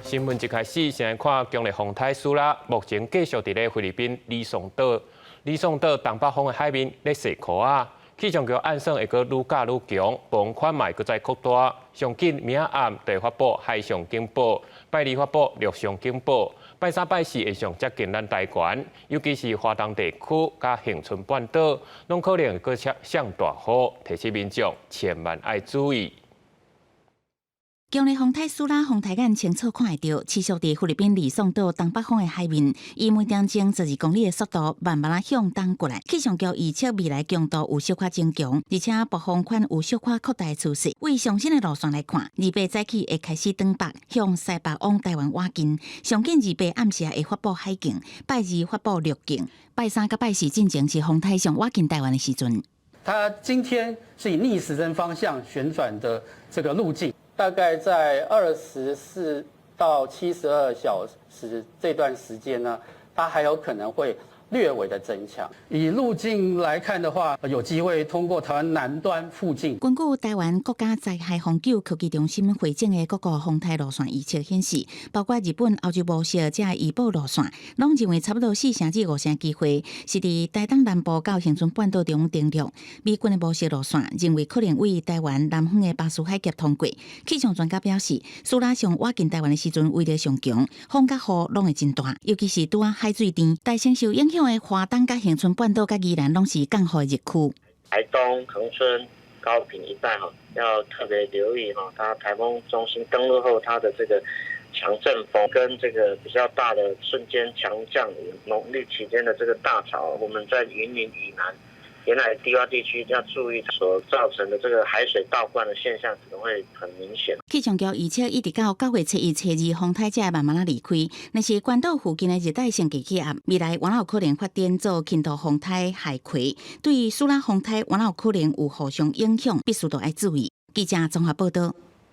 新闻一开始，先来看强烈风台苏拉，目前继续伫咧菲律宾李松岛。李松岛东北方的海面咧洗壳啊，气象局暗算会阁愈加愈强，暴风嘛会再扩大。上紧明仔暗会发布海上警报，拜二发布陆上警报，拜三拜四会上接近咱台湾，尤其是华东地区甲恒春半岛，拢可能会阁上大雨，提醒民众千万要注意。强烈风台苏拉风台眼清楚看会到，持续伫菲律宾李松岛东北方的海面，以每点钟12公里的速度慢慢啊向东过来。气象局预测未来强度有小可增强，而且暴风圈有小可扩大的趋势。为上升的路线来看，28早起会开始东北向西北往台湾挖近，上紧28暗时会发布海警，拜二发布陆警，拜三甲拜四进前是风台上挖近台湾的时阵。它今天是以逆时针方向旋转的这个路径。大概在24到72小时这段时间呢，它还有可能会略微的增强。以路径来看的话，有机会通过台湾南端附近。根据台湾国家灾害防救科技中心回整的各个风台路线预测显示，包括日本、欧洲模式这预报路线，拢认为差不多4成至5成机会是伫台东南部到恒春半岛中登陆。美军的模式路线认为可能为台湾南方的巴士海峡通过。气象专家表示，苏拉上挖近台湾的时阵威力上强，风甲雨拢会真大，尤其是拄啊海水低，大城受影响的华东甲恒春半岛甲宜兰拢是降雨热区。台东、恒春、高屏一带要特别留意它台风中心登陆后，它的这个强阵风跟这个比较大的瞬间强降雨，农历期间的这个大潮，我们在云林以南沿海低洼地区要注意所造成的这个海水倒灌的现象可能会很明显。气象局预测一直到9月初1、初2，风台才会慢慢离开。若是关岛附近的热带性低气压，未来原有可能发展做轻度风台海葵，对苏拉风台原有可能有互相影响，必须要注意。记者综合报道。